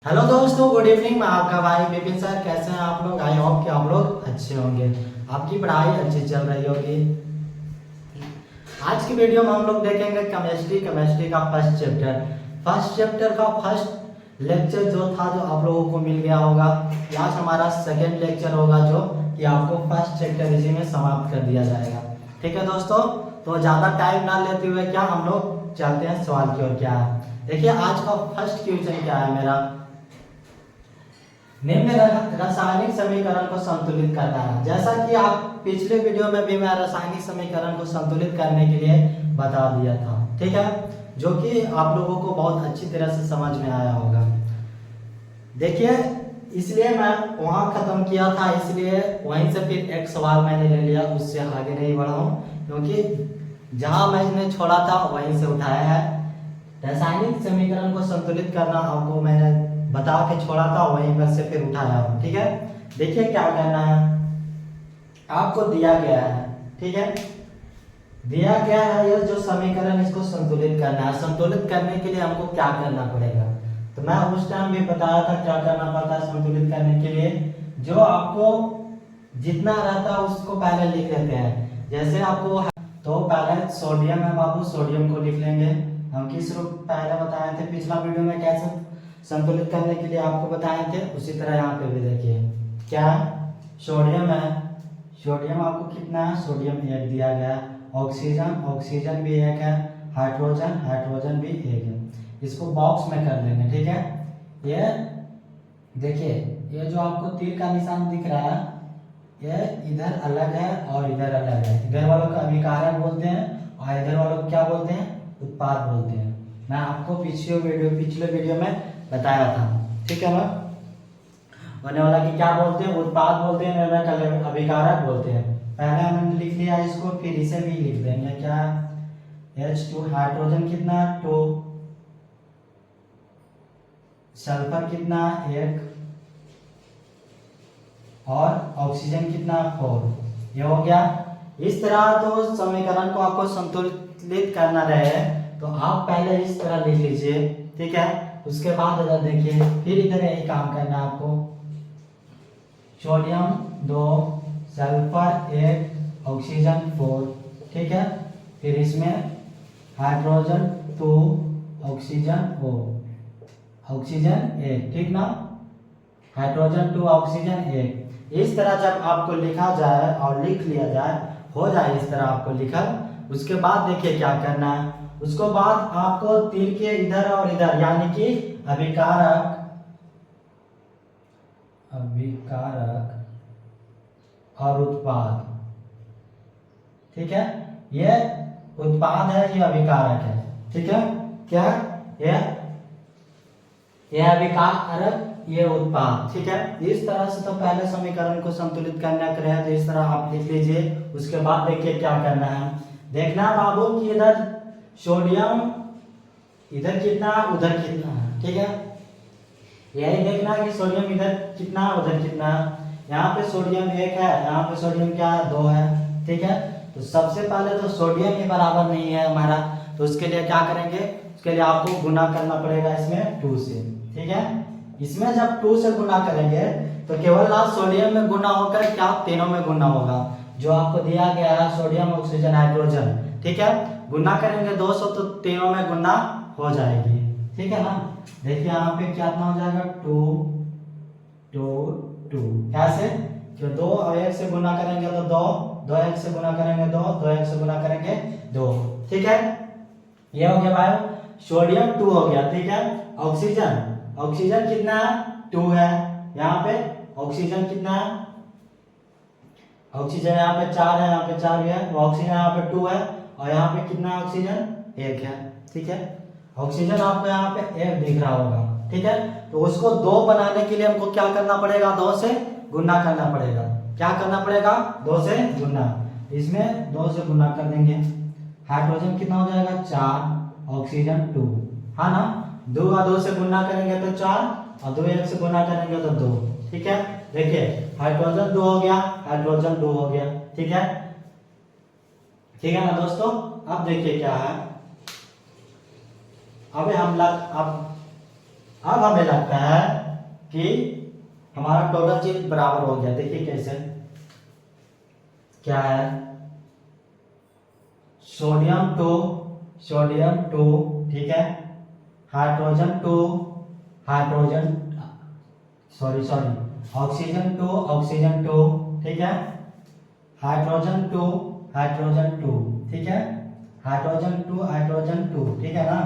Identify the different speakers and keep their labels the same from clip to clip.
Speaker 1: Hello दोस्तों, good evening. मैं आपका भाई विपिन सर। कैसे हैं आप लोग? आई होप कि आप लोग अच्छे होंगे, आपकी पढ़ाई अच्छी चल रही होगी। आज की वीडियो में हम लोग देखेंगे केमिस्ट्री का फर्स्ट चैप्टर का फर्स्ट लेक्चर जो था, जो आप लोगों को मिल गया होगा। आज हमारा सेकेंड लेक्चर होगा, जो कि आपको फर्स्ट चैप्टर इसी में समाप्त कर दिया जाएगा। ठीक है दोस्तों, तो ज़्यादा टाइम ना लेते हुए क्या हम लोग चलते हैं सवाल की ओर। क्या है, देखिए आज का फर्स्ट क्वेश्चन क्या है मेरा। निम्न रासायनिक समीकरण को संतुलित करना है। जैसा कि आप पिछले वीडियो में भी मैं रासायनिक समीकरण को संतुलित करने के लिए बता दिया था, ठीक है, जो कि आप लोगों को बहुत अच्छी तरह से समझ में आया होगा। देखिए, इसलिए मैं वहां खत्म किया था, इसलिए वहीं से फिर एक सवाल मैंने ले लिया, उससे आगे नहीं बढ़ा हूं, क्योंकि जहां मैंने छोड़ा था वहीं से उठाया है। रासायनिक समीकरण को संतुलित करना आपको मैंने बता के छोड़ा था, वहीं पर से फिर उठाया हूं। ठीक है, देखिए क्या करना है। आपको दिया गया है, ठीक है, दिया गया है ये जो समीकरण, इसको संतुलित करना है। संतुलित करने के लिए हमको क्या करना पड़ेगा, तो मैं उस टाइम भी बताया था क्या करना पड़ता है संतुलित करने के लिए। जो आपको जितना रहता है उसको पहले लिख लेते हैं। जैसे आपको तो पहले सोडियम है बाबू, सोडियम को लिख लेंगे। हम किस रूप पहले बताए थे पिछला वीडियो में, कैसे संतुलित करने के लिए आपको बताए थे, उसी तरह यहाँ पे भी देखिए क्या सोडियम है। सोडियम आपको कितना है, सोडियम एक दिया गया। ऑक्सीजन भी एक है। हाइड्रोजन भी एक है। इसको बॉक्स में कर लेंगे, ठीक है। ये देखिए, ये जो आपको तीर का निशान दिख रहा है, ये इधर अलग है और इधर अलग है। इधर वालों को अभिकारक बोलते हैं और इधर वालों को क्या बोलते हैं, उत्पाद बोलते हैं। मैं आपको पिछले वीडियो में बताया था, ठीक है ना। होने वाला कि क्या बोलते हैं, उत्पाद बोलते हैं, अभिकारक बोलते हैं। पहले हमने लिख लिया इसको, फिर इसे भी लिख देंगे। क्या H2, हाइड्रोजन कितना 2, सल्फर कितना 1 और ऑक्सीजन कितना 4। ये हो गया। इस तरह तो समीकरण को आपको संतुलित करना रहे तो आप पहले इस तरह लिख लीजिए, ठीक है। उसके बाद इधर देखिए, फिर इधर यही काम करना है आपको। सोडियम 2, सल्फर 1, ऑक्सीजन 4, ठीक है। फिर इसमें हाइड्रोजन 2, ऑक्सीजन 1, ठीक ना। Hydrogen 2, oxygen 1। इस तरह जब आपको लिखा जाए और लिख लिया जाए, हो जाए इस तरह आपको लिखल, उसके बाद देखिए क्या करना है। उसके बाद आपको तीर के इधर और इधर, यानी कि अभिकारक और उत्पाद, ठीक है। ये उत्पाद है, ये अभिकारक है, ठीक है। क्या ये अभिकारक, ये उत्पाद, ठीक है। इस तरह से तो पहले समीकरण को संतुलित करना करें, तो इस तरह आप लिख लीजिए। उसके बाद देखिए क्या करना है। देखना बाबू कि इधर सोडियम इधर कितना उधर कितना है, ठीक है। यही देखना कि सोडियम इधर कितना उधर कितना। यहाँ पे सोडियम 1 है, यहाँ पे सोडियम क्या है 2 है, ठीक है। तो सबसे पहले तो सोडियम ही बराबर नहीं है हमारा, तो उसके लिए क्या करेंगे, उसके लिए आपको गुना करना पड़ेगा इसमें 2 से, ठीक है। इसमें जब 2 से गुना करेंगे तो केवल ना सोडियम में गुना होकर क्या तीनों में गुना होगा, जो आपको दिया गया है सोडियम, ऑक्सीजन, हाइड्रोजन, ठीक है। गुना करेंगे 200 तो तीनों में गुना हो जाएगी, ठीक है ना। देखिए यहाँ पे क्या हो जाएगा 2 2 2, कैसे, जो 2 और 1 से गुना करेंगे तो 2, 2 1 से गुना करेंगे 2, 2 1 से गुना करेंगे 2, ठीक है। ये हो गया भाई, सोडियम 2 हो गया, ठीक है। ऑक्सीजन कितना है 2 है। यहाँ पे ऑक्सीजन कितना है, ऑक्सीजन यहाँ पे 4 है, यहाँ पे 4 भी है। ऑक्सीजन यहाँ पे 2 है और यहाँ पे कितना है, ऑक्सीजन 1 है, ठीक है। ऑक्सीजन आपको यहाँ पे 1 दिख रहा होगा, ठीक है। तो उसको 2 बनाने के लिए हमको क्या करना पड़ेगा, 2 से गुना करना पड़ेगा। क्या करना पड़ेगा, 2 से गुना। इसमें 2 से गुना कर देंगे। हाइड्रोजन कितना हो जाएगा 4, ऑक्सीजन 2, हाँ ना। 2 और 2 से गुना करेंगे तो 4 और 2 1 से गुना करेंगे तो 2, ठीक है। देखिए हाइड्रोजन 2 हो गया, हाइड्रोजन 2 हो गया, ठीक है, ठीक है ना दोस्तों। अब देखिए क्या है, अब अब हमें लगता है कि हमारा टोटल चीज बराबर हो गया। देखिए कैसे, क्या है, सोडियम टू, ठीक है, hydrogen two hydrogen, sorry oxygen two, ठीक है, हाइड्रोजन टू, ठीक है, हाइड्रोजन टू, ठीक है ना।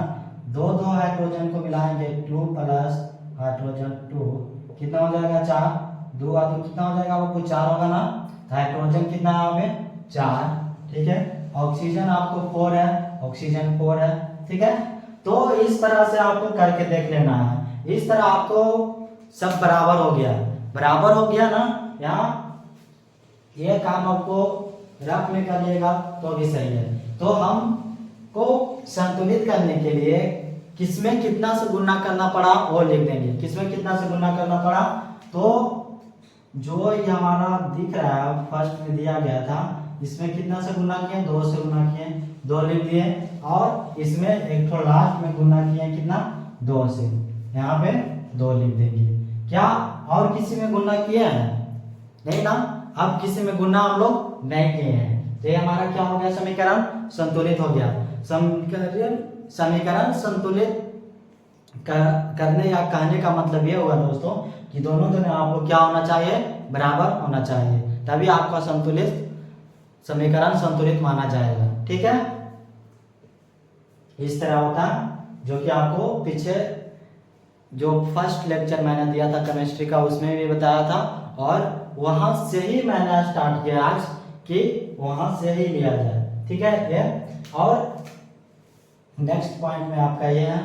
Speaker 1: दो हाइड्रोजन को मिलाएंगे, 2 प्लस हाइड्रोजन 2 कितना हो जाएगा 4, 2 और 2 कितना हो जाएगा, वो 4 होगा ना। हाइड्रोजन कितना है हमें 4, ठीक है। ऑक्सीजन आपको 4 है, ऑक्सीजन 4 है, ठीक है। तो इस तरह से आपको करके देख लेना है। इस तरह आपको सब बराबर हो गया ना। यहाँ ये काम आपको रफ में करिएगा तो भी सही है। तो हमको संतुलित करने के लिए किसमें कितना से गुणा करना पड़ा वो लिख देंगे। किसमें कितना से गुणा करना पड़ा, तो जो ये हमारा दिख रहा है फर्स्ट में दिया गया था, इसमें कितना से गुणा किए, 2 से गुणा किए, 2 लिख दिए। और इसमें एक थोड़ा लास्ट में गुणा किए कितना, 2 से, यहाँ पे 2 लिख देंगे। क्या और किसी में गुणा किया है, नहीं ना। अब किसी में गुणा हम लोग नहीं किए हैं, तो ये हमारा क्या हो गया, समीकरण संतुलित हो गया। समीकरण संतुलित करने या कहने का मतलब ये हुआ दोस्तों कि दोनों आपको क्या होना चाहिए, बराबर होना चाहिए, तभी आपका समीकरण संतुलित माना जाएगा, ठीक है। इस तरह होता है, जो कि आपको पीछे जो फर्स्ट लेक्चर मैंने दिया था केमिस्ट्री का उसमें भी बताया था, और वहां से ही मैंने स्टार्ट किया आज कि वहां से ही लिया जाए, ठीक है ये। और नेक्स्ट पॉइंट में आपका ये है,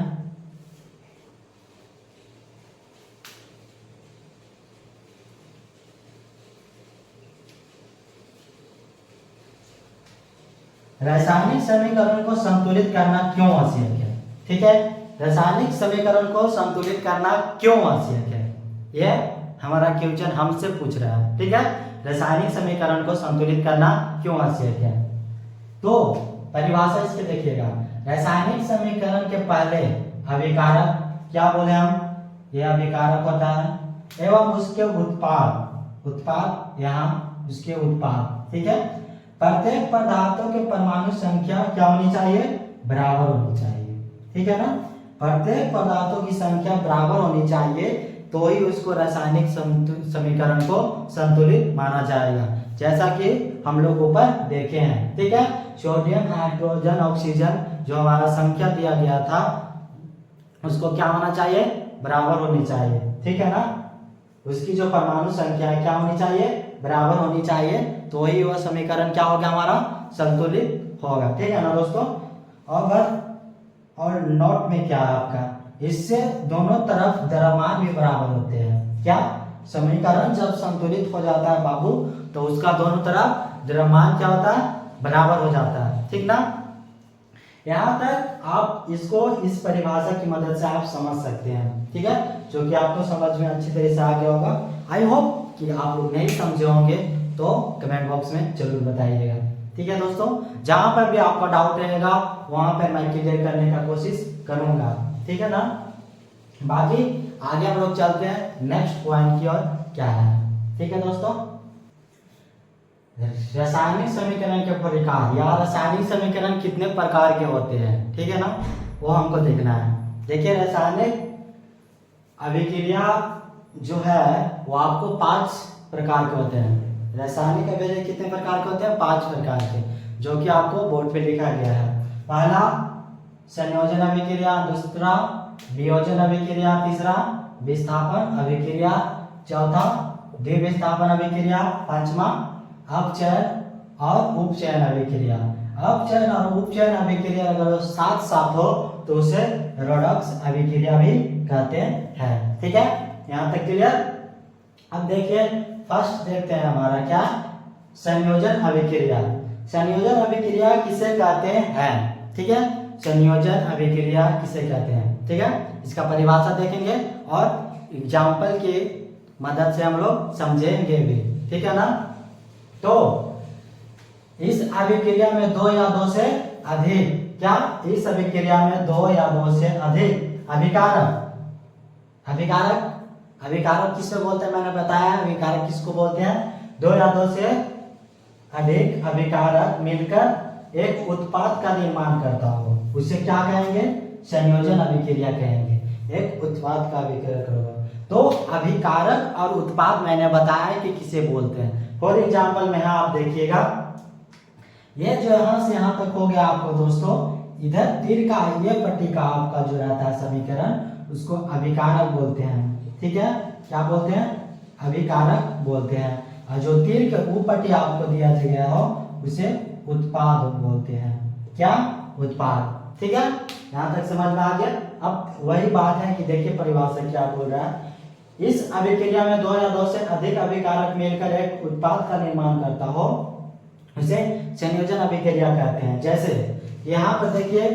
Speaker 1: रासायनिक समीकरण को संतुलित करना क्यों आवश्यक है, ठीक है। रासायनिक समीकरण को संतुलित करना क्यों आवश्यक है, यह हमारा क्वेश्चन हमसे पूछ रहा है, ठीक है। रासायनिक समीकरण को संतुलित करना क्यों आवश्यक है, तो परिभाषा इसके देखिएगा। रासायनिक समीकरण के पहले अभिकारक, क्या बोले हम, यह अभिकारक होता है एवं उसके उत्पाद यहाँ उसके उत्पाद, ठीक है। प्रत्येक पदार्थों के परमाणु संख्या क्या होनी चाहिए, बराबर होनी चाहिए, ठीक है ना। प्रत्येक पदार्थों की संख्या बराबर होनी चाहिए, तो ही उसको रासायनिक समीकरण को संतुलित माना जाएगा, जैसा कि हम लोग ऊपर देखे हैं, ठीक है। सोडियम, हाइड्रोजन, ऑक्सीजन जो हमारा संख्या दिया गया था उसको क्या होना चाहिए, बराबर होनी चाहिए, ठीक है ना। उसकी जो परमाणु संख्या है क्या होनी चाहिए, बराबर होनी चाहिए, तो ही वह समीकरण क्या होगा, हमारा संतुलित होगा, ठीक है ना दोस्तों। और नोट में क्या है आपका, इससे दोनों तरफ द्रव्यमान भी बराबर होते हैं। क्या समीकरण जब संतुलित हो जाता है बाबू, तो उसका दोनों तरफ द्रव्यमान क्या होता है, बराबर हो जाता है, ठीक ना। यहाँ तक आप इसको इस परिभाषा की मदद से आप समझ सकते हैं, ठीक है, जो कि आपको समझ में अच्छी तरह से आ गया होगा। आई होप कि आप लोग नहीं समझे होंगे तो कमेंट बॉक्स में जरूर बताइएगा, ठीक है दोस्तों। जहां पर भी आपका डाउट रहेगा वहां पर मैं क्लियर करने का कोशिश करूंगा, ठीक है ना। बाकी आगे हम लोग चलते हैं नेक्स्ट पॉइंट की ओर, क्या है, ठीक है दोस्तों। रासायनिक समीकरण के प्रकार या रासायनिक समीकरण कितने प्रकार के होते हैं, ठीक है ना, वो हमको देखना है। देखिए रासायनिक अभिक्रिया जो है वो आपको 5 प्रकार के होते हैं। रासायनिक अभिक्रिया कितने प्रकार के होते हैं, 5 प्रकार के, जो कि आपको बोर्ड पे लिखा गया है। पहला संयोजन अभिक्रिया, दूसरा वियोजन अभिक्रिया, तीसरा विस्थापन अभिक्रिया, चौथा द्विविस्थापन अभिक्रिया, पांचवा अपचयन और उपचयन अभिक्रिया। अपचयन और उपचयन अभिक्रिया अगर साथ साथ हो तो उसे रेडॉक्स अभिक्रिया भी कहते हैं, ठीक है। यहाँ तक क्लियर। अब देखिए फर्स्ट देखते हैं हमारा क्या, संयोजन अभिक्रिया। संयोजन अभिक्रिया किसे कहते हैं, ठीक है, संयोजन अभिक्रिया किसे कहते हैं, ठीक है। इसका परिभाषा देखेंगे और एग्जाम्पल की मदद से हम लोग समझेंगे भी, ठीक है ना। तो इस अभिक्रिया में 2 या 2 से अधिक, क्या इस अभिक्रिया में 2 या 2 से अधिक अभिकारक अभिकारक अभिकारक किससे बोलते हैं, मैंने बताया अभिकारक किसको बोलते हैं, दो या दो से अधिक अभिकारक मिलकर एक उत्पाद का निर्माण करता हो उसे क्या कहेंगे, संयोजन अभिक्रिया कहेंगे। एक उत्पाद का अभिक्रिया होगा तो अभिकारक और उत्पाद मैंने बताया कि किसे बोलते हैं। फॉर एग्जाम्पल में यहाँ आप देखिएगा, ये जो यहाँ से यहाँ तक हो गया आपको दोस्तों, इधर तीर का ये पट्टी का आपका जो रहता है समीकरण उसको अभिकारक बोलते हैं। ठीक है, क्या बोलते हैं, अभिकारक बोलते हैं। और जो तीर के ऊपर पट्टी आपको दिया गया हो उसे उत्पाद बोलते हैं। क्या, उत्पाद। ठीक है, यहाँ तक समझ में आ गया। अब वही बात है कि देखिए परिभाषा क्या बोल रहा है, इस अभिक्रिया में दो या दो से अधिक अभिकारक मिलकर एक उत्पाद का निर्माण करता हो उसे संयोजन अभिक्रिया कहते हैं। जैसे यहाँ पर देखिए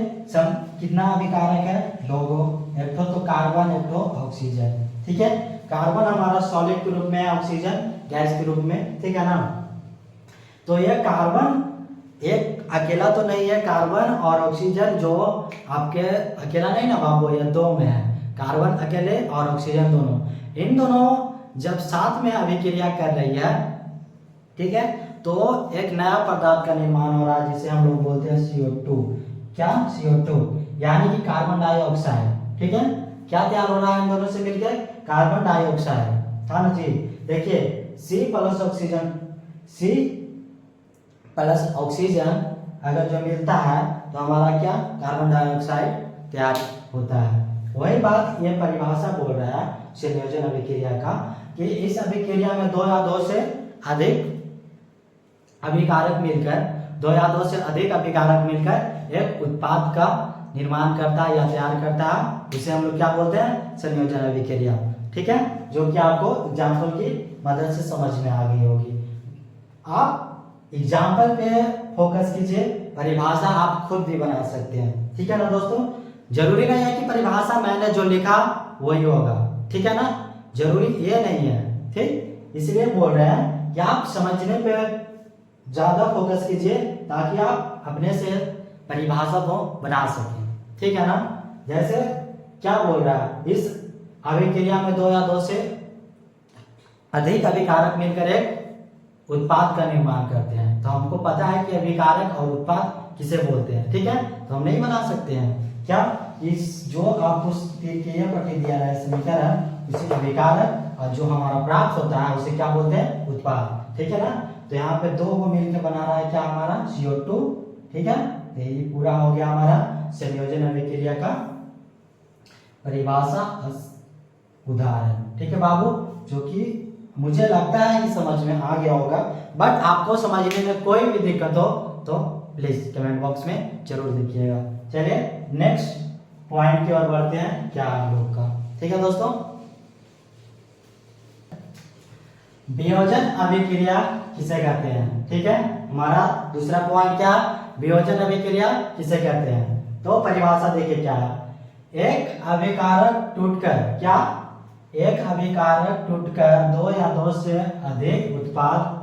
Speaker 1: कितना अभिकारक है, दो गो, एक तो कार्बन एक तो ऑक्सीजन। ठीक है, कार्बन हमारा सॉलिड के रूप में है, ऑक्सीजन गैस के रूप में। ठीक है ना, तो ये कार्बन एक अकेला तो नहीं है, कार्बन और ऑक्सीजन जो आपके अकेला नहीं ना बाबू, ये दो में है, कार्बन अकेले और ऑक्सीजन दोनों। इन दोनों जब साथ में अभिक्रिया कर रही है, ठीक है, तो एक नया पदार्थ का निर्माण हो रहा है जिसे हम लोग बोलते हैं CO2। क्या, CO2 यानी कि कार्बन डाइऑक्साइड। ठीक है, क्या तैयार हो रहा है इन दोनों से मिलकर, कार्बन डाइऑक्साइड। था ना जी, देखिए C plus oxygen, C plus oxygen अगर जो मिलता है तो हमारा क्या, कार्बन डाइऑक्साइड तैयार होता है। वही बात ये परिभाषा बोल रहा है संयोजन अभिक्रिया का कि इस अभिक्रिया में दो या दो से अधिक अभिकारक मिलकर, दो या दो से अधिक अभिकारक मिलकर एक उत्पाद का निर्माण करता है या तैयार करता है, इसे हम लोग क्या बोलते हैं, संयोजन अभिक्रिया। ठीक है, जो कि आपको एग्जाम्पल की मदद से समझ में आ गई होगी। आप एग्जाम्पल पे फोकस कीजिए, परिभाषा आप खुद भी बना सकते हैं। ठीक है ना दोस्तों, जरूरी नहीं है कि परिभाषा मैंने जो लिखा वही होगा। ठीक है ना, जरूरी ये नहीं है। ठीक, इसलिए बोल रहे हैं कि आप समझने पे ज्यादा फोकस कीजिए ताकि आप अपने से परिभाषा को बना सकें। ठीक है ना, जैसे क्या बोल रहा है, इस अभिक्रिया में दो या दो से अधिक अभिकारक मिलकर एक उत्पाद का निर्माण करते हैं। तो हमको पता है कि अभिकारक और उत्पाद किसे बोलते हैं। ठीक है, तो हम नहीं बना सकते हैं क्या, इस जो आपको पट्टी दिया है समीकरण उसे अभिकारक और जो हमारा प्राप्त होता है उसे क्या बोलते हैं, उत्पाद। ठीक है ना, तो यहाँ पे दो को मिलकर बना रहा है क्या, हमारा CO2। ठीक है, तो ये पूरा हो गया हमारा संयोजन अभिक्रिया का परिभाषा उदाहरण। ठीक है बाबू, जो कि मुझे लगता है कि समझ में आ गया होगा, बट आपको समझने में कोई भी दिक्कत हो तो प्लीज कमेंट बॉक्स में जरूर लिखिएगा। चलिए नेक्स्ट पॉइंट की ओर बढ़ते हैं, क्या हम लोग का। ठीक है दोस्तों, वियोजन अभिक्रिया किसे कहते हैं। ठीक है, हमारा दूसरा पॉइंट क्या, वियोजन अभिक्रिया किसे कहते हैं। तो परिभाषा देखिए क्या है, एक अभिकारक टूटकर, क्या, एक अभिकारक टूटकर दो या दो से अधिक उत्पाद,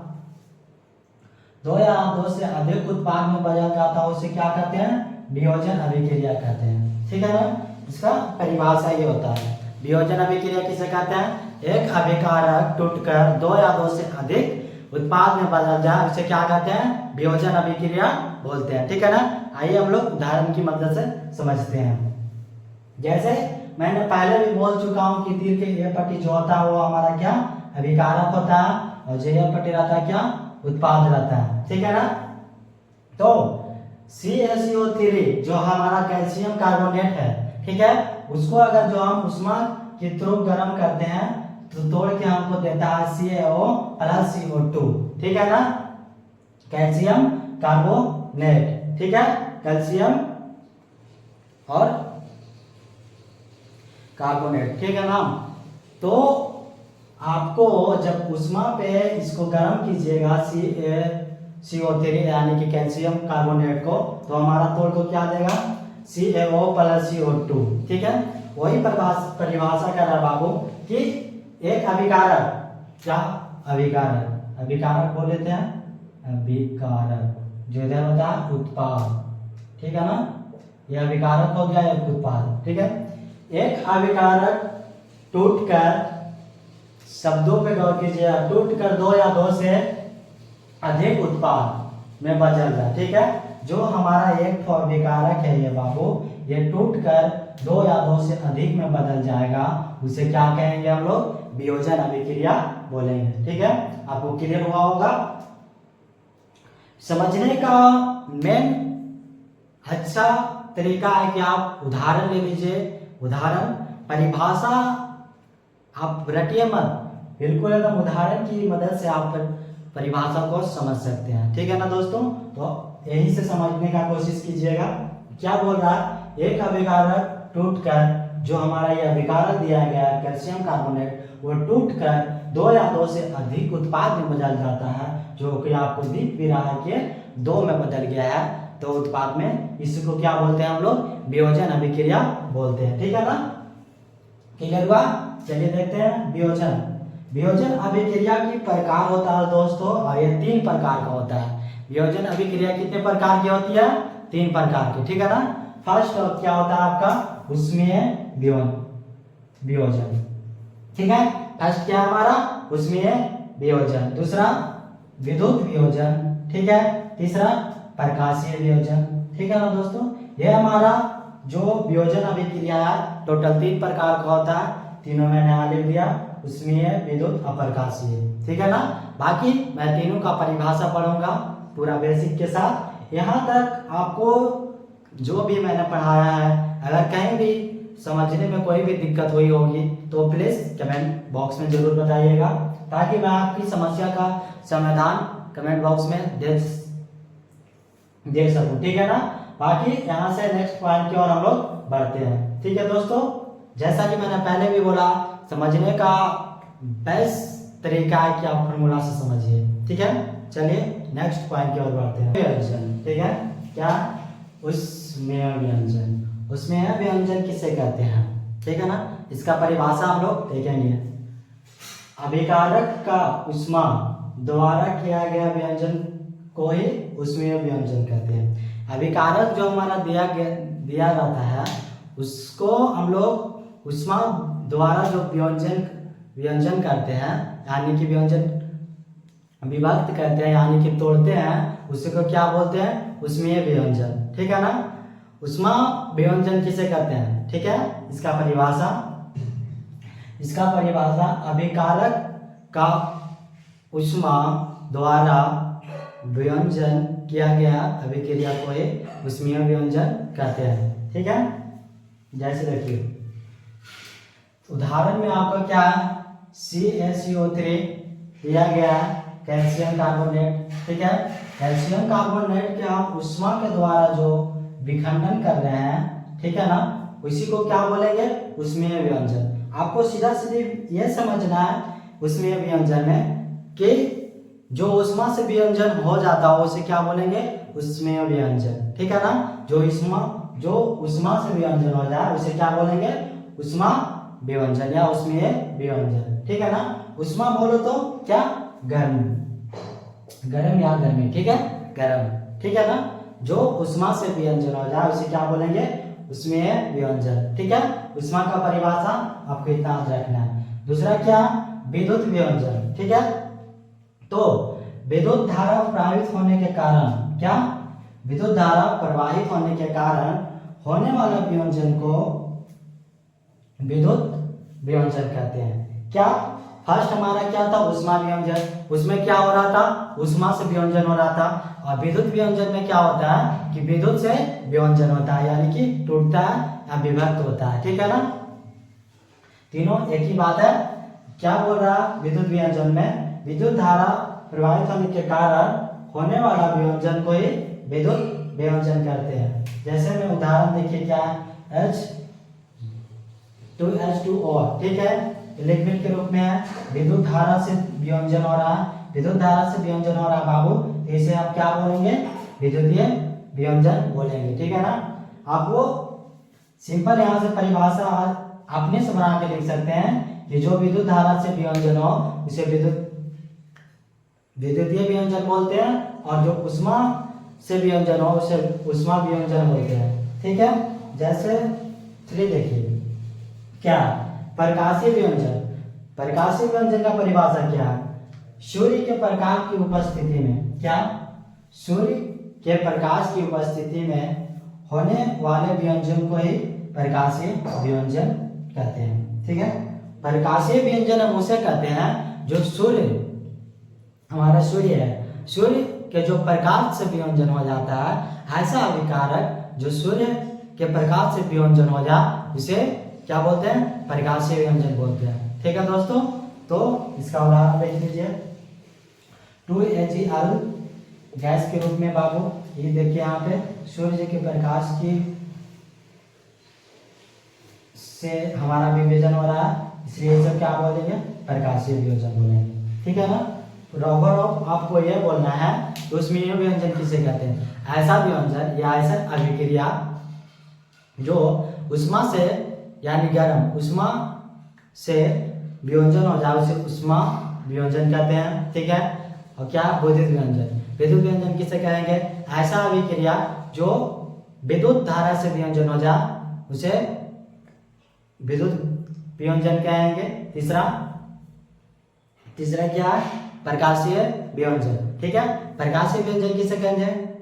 Speaker 1: दो या दो से अधिक उत्पाद में बदल जाता है उसे क्या कहते हैं, वियोजन अभिक्रिया कहते हैं। ठीक है ना, इसका परिभाषा ये होता है, वियोजन अभिक्रिया किसे कहते हैं, एक अभिकारक टूटकर दो या दो से अधिक उत्पाद में बदल जाए उसे क्या कहते हैं, वियोजन अभिक्रिया बोलते हैं। ठीक है ना, आइए हम लोग उदाहरण की मदद से समझते हैं। जैसे मैंने पहले भी बोल चुका हूँ कि तीर के ये पट्टी जो होता है वो हमारा क्या, अभिकारक होता है, और जो ये पट्टी रहता है क्या, उत्पाद रहता है। ठीक है ना, तो CaCO3 जो हमारा कैल्शियम कार्बोनेट है, ठीक है, उसको अगर जो हम उष्मा के थ्रू गर्म करते हैं तो तोड़ के हमको देता है CaO प्लस CO2। ठीक है ना, कैल्शियम कार्बोनेट। ठीक है, कैल्शियम और कार्बोनेट। ठीक है ना, तो आपको जब उष्मा पे इसको गर्म कीजिएगा CaCO3 यानी कि कैल्शियम कार्बोनेट को, तो हमारा तोड़ को क्या देगा, CaO प्लस CO2। ठीक है, वही परिभाषा कर रहा है बाबू कि एक अभिकारक, क्या, अभिकारक, अभिकारक बोल लेते हैं, अभिकारक जो इधर होता है उत्पाद। ठीक है ना, यह अभिकारक हो गया एक उत्पाद। ठीक है, एक अभिकारक टूटकर, शब्दों पे गौर कीजिए, टूटकर दो या दो से अधिक उत्पाद में बदल जाए। ठीक है, जो हमारा एक विकारक है ये बाबू, ये टूटकर दो या दो से अधिक में बदल जाएगा, उसे क्या कहेंगे हम लोग? वियोजन अभिक्रिया बोलेंगे। ठीक है, आपको क्लियर हुआ होगा। समझने का मेन अच्छा तरीका है कि आप उदाहरण ले लीजिए। उदाहरण, परिभाषा आप रटिए मत, बिल्कुल एकदम उदाहरण की मदद से आप परिभाषा को समझ सकते हैं। ठीक है ना दोस्तों, तो यही से समझने का कोशिश कीजिएगा। क्या बोल रहा है? एक अभिकारक टूटकर, जो हमारा यह अभिकारक दिया गया है कैल्शियम कार्बोनेट, वो टूटकर दो या दो से अधिक उत्पाद में बदल जाता है, जो कि आपको दिख भी रहा है कि दो में बदल गया है, तो उत्पाद में। इसको क्या बोलते हैं हम लोग? वियोजन अभिक्रिया बोलते हैं। ठीक है ना, क्लियर हुआ? चलिए देखते हैं वियोजन। वियोजन अभिक्रिया की प्रकार होता है दोस्तों, और ये 3 प्रकार का होता है। वियोजन अभिक्रिया कितने प्रकार की होती है? 3 प्रकार की। ठीक है ना, फर्स्ट क्या होता है आपका? ऊष्मीय वियोजन। ठीक है, फर्स्ट क्या है हमारा? ऊष्मीय वियोजन। दूसरा विद्युत वियोजन। ठीक है, तीसरा प्रकाशीय वियोजन। ठीक है ना दोस्तों, ये हमारा जो वियोजन अभिक्रिया है टोटल 3 प्रकार का होता है। तीनों मैंने यहाँ लिख दिया, ऊष्मीय, विद्युत, अप्रकाशीय। ठीक है ना, बाकी मैं तीनों का परिभाषा पढ़ूंगा पूरा बेसिक के साथ। यहाँ तक आपको जो भी मैंने पढ़ाया है, अगर कहीं भी समझने में कोई भी दिक्कत हुई होगी तो प्लीज कमेंट बॉक्स में जरूर बताइएगा, ताकि मैं आपकी समस्या का समाधान कमेंट बॉक्स में दे सकूं। ठीक है ना, बाकी यहाँ से नेक्स्ट पॉइंट की ओर हम लोग बढ़ते हैं। ठीक है दोस्तों, जैसा कि मैंने पहले भी बोला, समझने का बेस्ट तरीका है कि आप फॉर्मूला से समझिए। ठीक है, चलिए नेक्स्ट पॉइंट की ओर बढ़ते हैं। व्यंजन। ठीक है, क्या? ऊष्मीय व्यंजन। ऊष्मीय व्यंजन किसे कहते हैं? ठीक है ना, इसका परिभाषा हम लोग देखेंगे। अभिकारक का ऊष्मा द्वारा किया गया व्यंजन को ही ऊष्मीय व्यंजन कहते हैं। अभिकारक जो हमारा दिया जाता है, उसको हम लोग ऊष्मा द्वारा जो व्यंजन करते हैं, यानी कि व्यंजन विभक्त करते हैं, यानी कि तोड़ते हैं, उसी को क्या बोलते हैं? ऊष्मीय व्यंजन। ठीक है ना, ऊष्मा व्यंजन किसे कहते हैं? ठीक है, इसका परिभाषा अभिकारक का ऊष्मा द्वारा व्यंजन किया गया अभिक्रिया को ही ऊष्मीय व्यंजन कहते हैं। ठीक है, जैसे देखिए उदाहरण में आपको क्या है? CaCO3 दिया गया है, कैल्शियम कार्बोनेट। ठीक है, कैल्शियम कार्बोनेट के हम ऊष्मा के द्वारा जो विखंडन कर रहे हैं, ठीक है ना, उसी को क्या बोलेंगे? ऊष्मीय व्यंजन। आपको सीधा सीधे ये समझना है ऊष्मीय व्यंजन में कि जो ऊष्मा से व्यंजन हो जाता है उसे क्या बोलेंगे? ऊष्मीय व्यंजन। ठीक है ना, जो ऊष्मा से व्यंजन हो जाए उसे क्या बोलेंगे? ऊष्मा व्यंजन या ऊष्मीय व्यंजन। ठीक है ना, ऊष्मा बोलो तो क्या? गर्म या गर्मी। ठीक है, गर्म। ठीक है ना, जो ऊष्मा से व्यंजन हो जाए उसे क्या बोलेंगे? ऊष्मीय व्यंजन। ठीक है, ऊष्मा का परिभाषा आपको इतना याद रखना है। दूसरा क्या? विद्युत व्यंजन। ठीक है, तो विद्युत धारा प्रवाहित होने के कारण, क्या? विद्युत धारा प्रवाहित होने के कारण होने वाले व्यंजन को विद्युत व्यंजन कहते हैं। क्या? फर्स्ट हमारा क्या था? ऊष्मा व्यंजन। उसमें क्या हो रहा था? ऊष्मा से व्यंजन हो रहा था। और विद्युत व्यंजन में क्या होता है कि विद्युत से व्यंजन होता है, यानी कि टूटता है या विभक्त होता है। ठीक है ना, तीनों एक ही बात है। क्या बोल रहा है? विद्युत व्यंजन में विद्युत धारा प्रवाहित होने के कारण होने वाला व्यंजन को ही विद्युत व्यंजन करते हैं। जैसे में उदाहरण देखिए, क्या है? H2H2O। ठीक है, लिक्विड के रूप में है, विद्युत धारा से व्यंजन हो रहा है। विद्युत धारा से व्यंजन हो रहा है बाबू, तो इसे आप क्या बोलेंगे? विद्युतीय व्यंजन बोलेंगे। ठीक है ना, आप वो सिंपल यहाँ से परिभाषा अपने से बना के लिख सकते हैं कि जो विद्युत धारा से व्यंजन हो उसे विद्युतीय व्यंजन बोलते हैं, और जो ऊष्मा से व्यंजन हो उसे ऊष्मा व्यंजन बोलते हैं। ठीक है, जैसे चलिए देखिए, क्या प्रकाशीय व्यंजन, प्रकाशीय व्यंजन का परिभाषा क्या है? सूर्य के प्रकाश की उपस्थिति में, क्या? सूर्य के प्रकाश की उपस्थिति में होने वाले व्यंजन को ही प्रकाशीय व्यंजन कहते हैं। ठीक है, प्रकाशीय व्यंजन हम उसे कहते हैं जो सूर्य, हमारा सूर्य है, सूर्य के जो प्रकाश से व्यंजन हो जाता है, ऐसा अभिकारक जो सूर्य के प्रकाश से व्यंजन हो जाए उसे क्या बोलते हैं? प्रकाशीय व्यंजन बोलते हैं। ठीक है दोस्तों, तो इसका उदाहरण देख लीजिए। 2Ag गैस के रूप में बाबू, ये देखिए यहाँ पे सूर्य के प्रकाश की से हमारा विभाजन हो रहा है, इसलिए सब क्या बोलेंगे? प्रकाशीय व्यंजन बोलेंगे। ठीक है ना? रबर ऑफ आपको यह बोलना है कि उसमें यह व्यंजन किसे कहते हैं? ऐसा व्यंजन या ऐसा अभिक्रिया जो उष्मा से यानी गर्म उष्मा से व्यंजन हो जाए उसे उष्मा व्यंजन कहते हैं। ठीक है, और क्या? विद्युत व्यंजन, विद्युत व्यंजन किसे कहेंगे? ऐसा अभिक्रिया जो विद्युत धारा से व्यंजन हो जाए उसे विद्युत व्यंजन कहेंगे। तीसरा क्या है? प्रकाशीय व्यंजन। ठीक है, प्रकाशीय व्यंजन किसे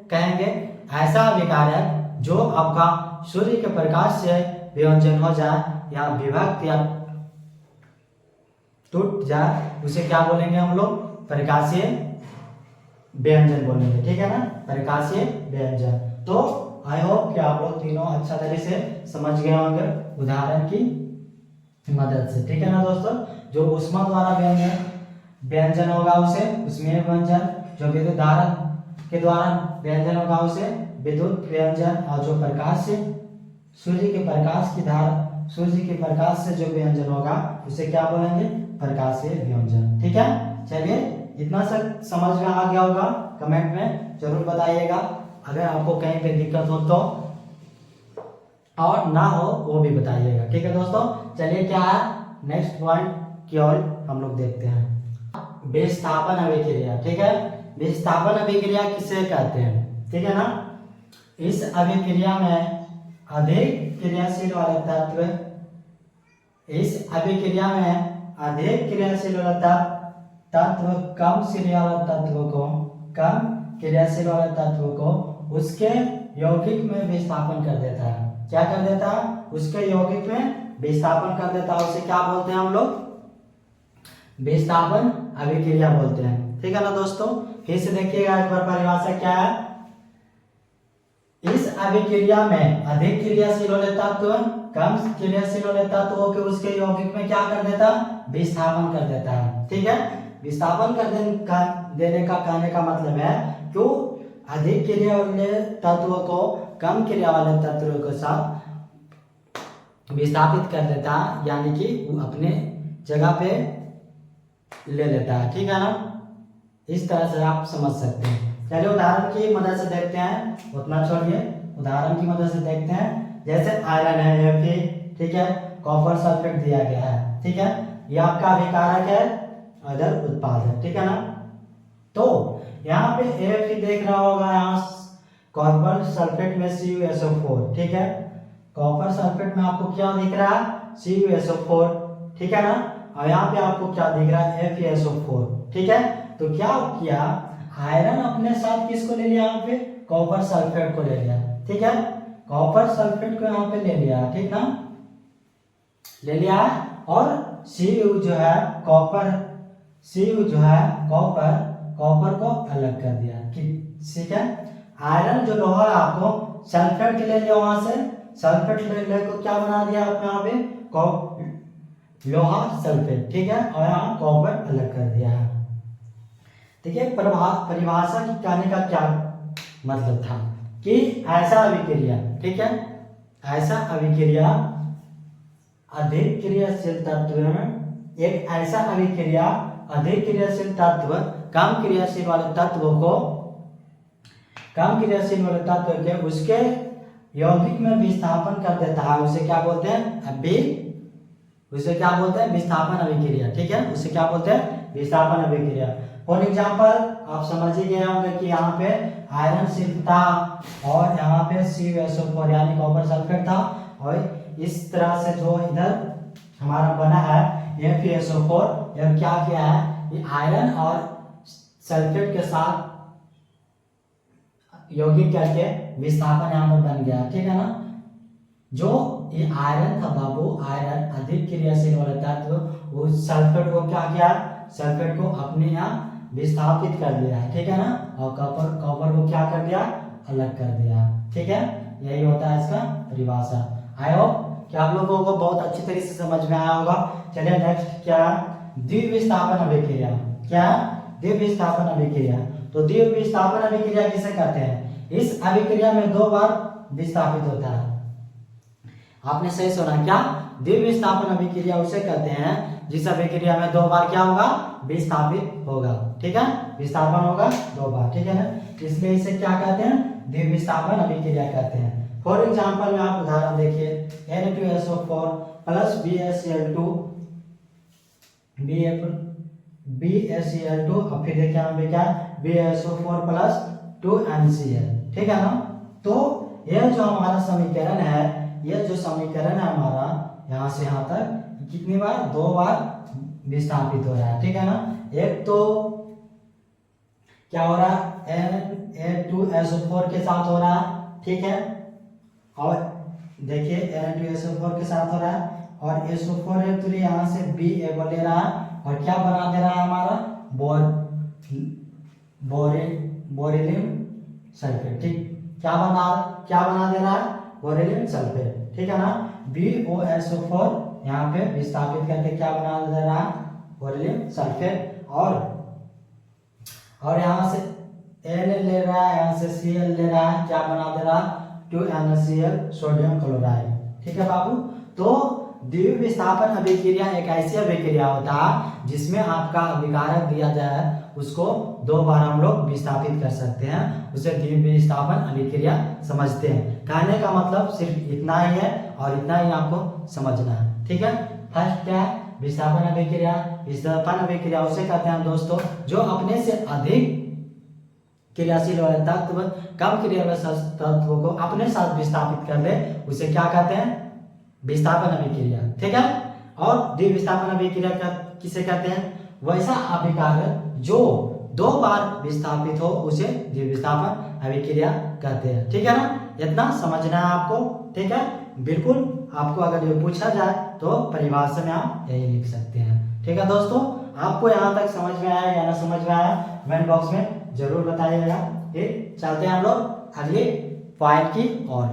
Speaker 1: कहेंगे? ऐसा अभिकारक जो आपका सूर्य के प्रकाश से व्यंजन हो जाए या विभक्त या टूट जाए उसे क्या बोलेंगे हम लोग? प्रकाशीय व्यंजन बोलेंगे। ठीक है ना, प्रकाशीय व्यंजन। तो आई होप कि आप लोग तीनों अच्छा तरह से समझ गए होंगे उदाहरण की मदद से। ठीक है ना दोस्तों, जो उष्मा द्वारा व्यंजन होगा उसे उष्मीय व्यंजन, जो विद्युत धारा के द्वारा व्यंजन होगा उसे विद्युत व्यंजन, और जो प्रकाश से सूर्य के प्रकाश से जो व्यंजन होगा उसे क्या बोलेंगे? प्रकाशीय व्यंजन। ठीक है, चलिए इतना सब समझ में आ गया होगा, कमेंट में जरूर बताइएगा। अगर आपको कहीं पे दिक्कत हो तो, और ना हो वो भी बताइएगा। ठीक है दोस्तों, चलिए क्या है नेक्स्ट पॉइंट की ओर हम लोग देखते हैं, विस्थापन अभिक्रिया। ठीक है, विस्थापन अभिक्रिया किसे कहते हैं? ठीक है ना, इस अभिक्रिया में अधिक क्रियाशील वाले तत्व, इस अभिक्रिया में अधिक क्रियाशील वाला तत्व कम क्रियाशील वाले तत्व को उसके यौगिक में विस्थापन कर देता है। क्या कर देता है? उसके यौगिक में विस्थापन कर देता है। उसे क्या बोलते हैं हम लोग? विस्थापन अभिक्रिया बोलते हैं। ठीक है ना दोस्तों, फिर से देखिएगा एक बार परिभाषा क्या है। इस अभिक्रिया में अधिक क्रियाशील वाले तत्व कम क्रियाशील वाले तत्वों के उसके यौगिक में क्या कर देता? विस्थापन कर देता है। ठीक है, विस्थापन कर देने का कहने का मतलब है क्यों अधिक क्रिया वाले तत्वों को कम क्रिया वाले तत्वों के साथ विस्थापित कर देता है, यानी कि वो अपने जगह पे ले लेता है। ठीक है ना, इस तरह से आप समझ सकते हैं। चलिए उदाहरण की मदद से देखते हैं, उतना छोड़िए, उदाहरण की मदद से देखते हैं। जैसे आयरन है Fe, ठीक है, कॉपर सल्फेट दिया गया है। ठीक है, ये आपका अभिकारक है, अदर उत्पाद है। ठीक है ना, तो यहाँ पे Fe देख रहा होगा, यहाँ कॉपर सल्फेट में CuSO4। ठीक है, कॉपर सल्फेट में आपको क्या दिख रहा है? CuSO4। ठीक है ना, और यहाँ पे आपको क्या दिख रहा है? FeSO4। ठीक है, तो क्या किया, आयरन अपने साथ किसको ले लिया? यहाँ पे कॉपर सल्फेट को ले लिया। ठीक है, कॉपर सल्फेट को यहाँ पे ले लिया। ठीक ना, ले लिया, और Cu जो है कॉपर को अलग कर दिया। ठीक है, आयरन जो लोहा है आपको सल्फेट ले लिया, वहां से सल्फेट ले को क्या बना दिया आपने यहाँ पे? लोहा सल्फेट। ठीक है, और यहाँ कॉपर अलग कर दिया है। ठीक है, परिभाषा की कहने का क्या मतलब था कि ऐसा अभिक्रिया, ठीक है, ऐसा अभिक्रिया अधिक क्रियाशील तत्व में, एक ऐसा अभिक्रिया अधिक क्रियाशील तत्व कम क्रियाशील वाले तत्व के उसके यौगिक में विस्थापन कर देता है। उसे क्या बोलते हैं? उसे क्या बोलते हैं? विस्थापन अभिक्रिया। ठीक है, उसे क्या बोलते हैं? विस्थापन अभिक्रिया। फॉर एग्जाम्पल आप समझ ही गए होंगे कि यहाँ पे आयरन सिर्फ था और यहाँ पे CuSO4 यानी कॉपर सल्फेट था, और इस तरह से जो इधर हमारा बना है FeSO4, यह क्या किया है, ये आयरन और सल्फेट के साथ यौगिक करके विस्थापन यहाँ पर बन गया, ठीक है ना। जो ये आयरन था बाबू, आयरन अधिक क्रियाशील वाला तत्व, वो सल्फेट को क्या किया, सल्फेट को अपने यहाँ विस्थापित कर दिया है, ठीक है ना, और कॉपर को क्या कर दिया, अलग कर दिया, ठीक है। यही होता है इसका परिभाषा। आई होप कि आप लोगों को बहुत अच्छी तरीके से समझ में आया होगा। चलिए नेक्स्ट क्या, द्विविस्थापन अभिक्रिया। क्या, द्विविस्थापन अभिक्रिया। तो द्विविस्थापन अभिक्रिया किसे कहते हैं, इस अभिक्रिया में 2 बार विस्थापित होता है। आपने सही सुना, क्या, द्विविस्थापन अभिक्रिया उसे कहते हैं जिस अभिक्रिया में 2 बार क्या होगा, विस्थापित होगा, ठीक है, विस्थापन होगा 2 बार, ठीक है ना, इसलिए इसे क्या कहते हैं, द्विविस्थापन अभिक्रिया कहते हैं। फॉर एग्जांपल में आप उदाहरण देखिए, Na2SO4 प्लस BaCl2 और फिर देखिए यहाँ पे क्या, BaSO4 प्लस 2NaCl, ठीक है ना। तो यह जो हमारा समीकरण है, यह जो समीकरण है हमारा यहाँ से यहाँ तक कितनी बार, 2 बार विस्थापित हो रहा है, ठीक है ना। एक तो क्या हो रहा है, Na2SO4 के साथ हो रहा है, ठीक है, और देखिए Na2SO4 के साथ हो रहा है, और SO4 है तो यहाँ से Ba को ले रहा है और क्या बना दे रहा है हमारा, बोरिलियम सल्फेट, ठीक, क्या बना दे रहा है, बोरिलियम सल्फेट, ठीक है ना। BOSO4 यहाँ पे विस्थापित करके क्या बना दे रहा है, बोरिलियम सल्फेट, और यहाँ से Na ले रहा है, यहाँ से Cl ले रहा है, क्या बना दे रहा है, 2NaCl सोडियम क्लोराइड, ठीक है बाबू। तो द्विविस्थापन अभिक्रिया एक ऐसी अभिक्रिया होता है जिसमें आपका अभिकारक दिया जाए उसको 2 बार हम लोग विस्थापित कर सकते हैं, उसे द्विविस्थापन अभिक्रिया समझते हैं। कहने का मतलब सिर्फ इतना ही है और इतना ही आपको समझना है, ठीक है। फर्स्ट क्या है, विस्थापन अभिक्रिया। विस्थापन अभिक्रिया उसे कहते हैं दोस्तों जो अपने से अधिक क्रियाशील वाले तत्व कम क्रियाशील तत्व को अपने साथ विस्थापित कर ले, उसे क्या कहते हैं, विस्थापन अभिक्रिया, ठीक है। और द्विविस्थापन अभिक्रिया किसे कहते हैं, वैसा अभिकारक जो 2 बार विस्थापित हो उसे द्विविस्थापन अभिक्रिया कहते हैं, ठीक है ना। इतना समझना है आपको, ठीक है। बिल्कुल आपको अगर ये पूछा जाए तो परिभाषा में आप यही लिख सकते हैं, ठीक है दोस्तों। आपको यहाँ तक समझ में आया या ना समझ में आया, कमेंट बॉक्स में जरूर बताइएगा। ठीक, चलते हैं हम लोग अगले पॉइंट की ओर,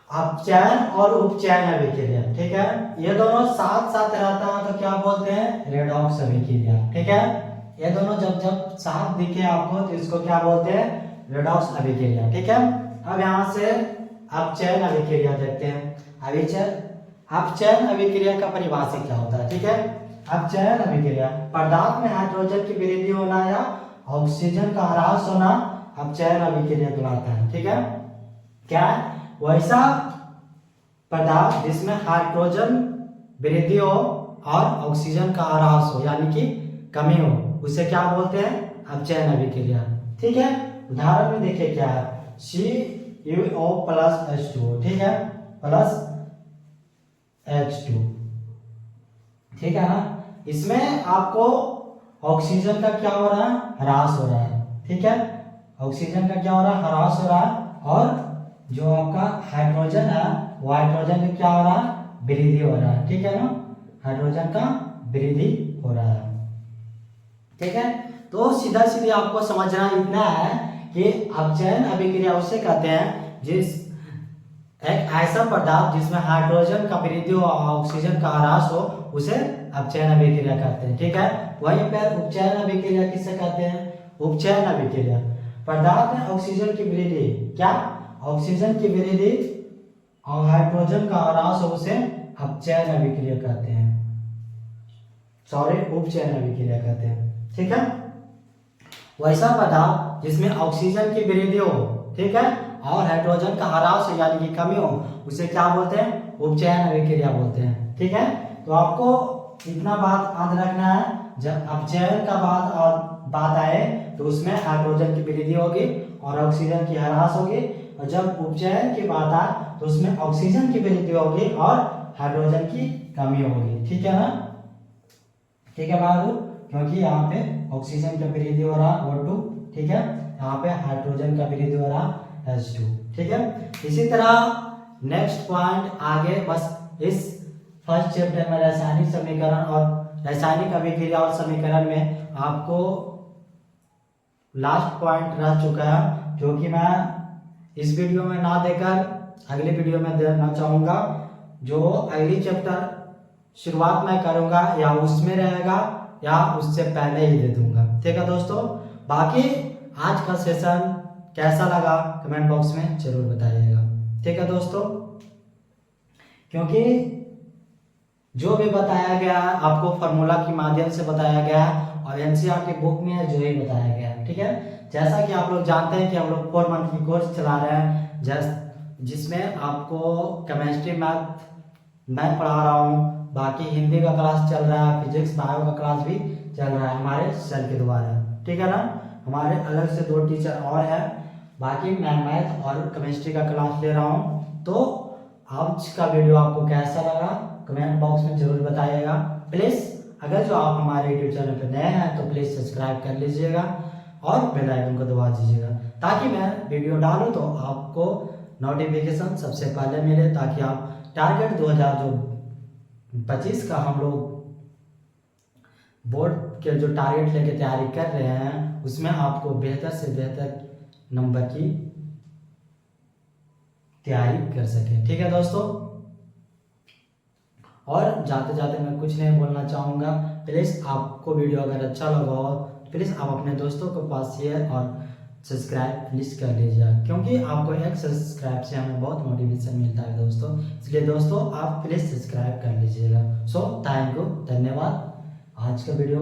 Speaker 1: अपचयन और उपचयन अभिक्रिया, ठीक है। ये दोनों साथ साथ रहता है तो क्या बोलते हैं, रेडॉक्स अभिक्रिया, ठीक है। ये दोनों जब साथ दिखे आपको तो इसको क्या बोलते हैं, रेडॉक्स अभिक्रिया, ठीक है। अब यहाँ से अपचयन अभिक्रिया देखते हैं। अपचयन अभिक्रिया का परिभाषा क्या होता है, ठीक है। अपचयन अभिक्रिया, पदार्थ में हाइड्रोजन की वृद्धि होना या ऑक्सीजन का ह्रास होना अपचयन अभिक्रिया कहलाता है, ठीक है। क्या है, वैसा पदार्थ जिसमें हाइड्रोजन वृद्धि हो और ऑक्सीजन का ह्रास हो यानी कि कमी हो, उसे क्या बोलते हैं, अपचयन अभिक्रिया, ठीक है। उदाहरण में देखिए क्या है, CuO प्लस H2O, ठीक है, प्लस H2, ठीक है ना। इसमें आपको ऑक्सीजन का क्या हो रहा है, ह्रास हो रहा है, ठीक है। ऑक्सीजन का क्या हो रहा है, ह्रास हो रहा है, और जो आपका हाइड्रोजन है वो हाइड्रोजन का क्या हो रहा है, वृद्धि हो रहा है, ठीक है ना। हाइड्रोजन का वृद्धि हो रहा है, ठीक है। तो सीधा सीधे आपको समझना इतना है कि अपचयन अभिक्रिया उसे कहते हैं जिस एक ऐसा पदार्थ जिसमें हाइड्रोजन का वृद्धि हो और ऑक्सीजन का ह्रास हो उसे अपचयन अभिक्रिया कहते हैं, ठीक है। वहीं पर उपचयन अभिक्रिया किसे कहते हैं, उपचयन अभिक्रिया, पदार्थ में ऑक्सीजन की वृद्धि, क्या, ऑक्सीजन की वृद्धि और हाइड्रोजन का ह्रास हो उसे अपचयन अभिक्रिया कहते हैं, उपचयन अभिक्रिया कहते हैं, ठीक है। वैसा पदार्थ जिसमें ऑक्सीजन की वृद्धि हो, ठीक है, और हाइड्रोजन का ह्रास हो यानी कि कमी हो, उसे क्या बोलते हैं, उपचयन अभिक्रिया बोलते हैं, ठीक है। तो आपको इतना बात याद रखना है, जब अपचयन का बात आए तो उसमें हाइड्रोजन की वृद्धि होगी और ऑक्सीजन की ह्रास होगी, और जब उपचयन की बात आए तो उसमें ऑक्सीजन की वृद्धि होगी और हाइड्रोजन की कमी होगी। ठीक है ना, ठीक है बहादुर, क्योंकि यहाँ पे ऑक्सीजन का वृद्धि हो रहा O2, ठीक है, यहाँ पे हाइड्रोजन का वृद्धि हो रहा H2। ठीक है, इसी तरह नेक्स्ट पॉइंट आगे, बस इस फर्स्ट चैप्टर में रासायनिक समीकरण और रासायनिक अभिक्रिया और समीकरण में आपको लास्ट पॉइंट रह चुका है, जो कि मैं इस वीडियो में ना देकर अगले वीडियो में देना चाहूँगा। जो अगली चैप्टर शुरुआत में करूँगा या उसमें रहेगा या उससे पहले ही दे दूंगा। ठीक है दोस्तों, बाकी आज का सेशन कैसा लगा कमेंट बॉक्स में जरूर बताइएगा। ठीक है दोस्तों, क्योंकि जो भी बताया गया है आपको फार्मूला के माध्यम से बताया गया है और एनसीईआरटी बुक में जो ही बताया गया है। ठीक है, जैसा कि आप लोग जानते हैं कि हम लोग 4 मंथ की कोर्स चला रहे हैं, जिसमें आपको केमिस्ट्री मैं पढ़ा रहा हूँ, बाकी हिंदी का क्लास चल रहा है, फिजिक्स बायो का क्लास भी चल रहा है हमारे सर के द्वारा। ठीक है ना, हमारे अलग से 2 टीचर और हैं, बाकी मैं मैथ और केमिस्ट्री का क्लास ले रहा हूँ। तो आज का वीडियो आपको कैसा लगा कमेंट बॉक्स में जरूर बताइएगा। प्लीज़ अगर जो आप हमारे यूट्यूब चैनल पर नए हैं तो प्लीज़ सब्सक्राइब कर लीजिएगा और बेल आइकन को दबा दीजिएगा, ताकि मैं वीडियो डालूँ तो आपको नोटिफिकेशन सबसे पहले मिले, ताकि आप टारगेट 2025 का हम लोग बोर्ड के जो टारगेट लेके तैयारी कर रहे हैं उसमें आपको बेहतर से बेहतर नंबर की तैयारी कर सके। ठीक है दोस्तों, और जाते जाते मैं कुछ नहीं बोलना चाहूँगा। प्लीज़ आपको वीडियो अगर अच्छा लगा हो प्लीज़ आप अपने दोस्तों के पास शेयर और सब्सक्राइब प्लीज़ कर लीजिए, क्योंकि आपको एक सब्सक्राइब से हमें बहुत मोटिवेशन मिलता है दोस्तों। इसलिए दोस्तों आप प्लीज़ सब्सक्राइब कर लीजिएगा। सो थैंक यू, धन्यवाद। आज का वीडियो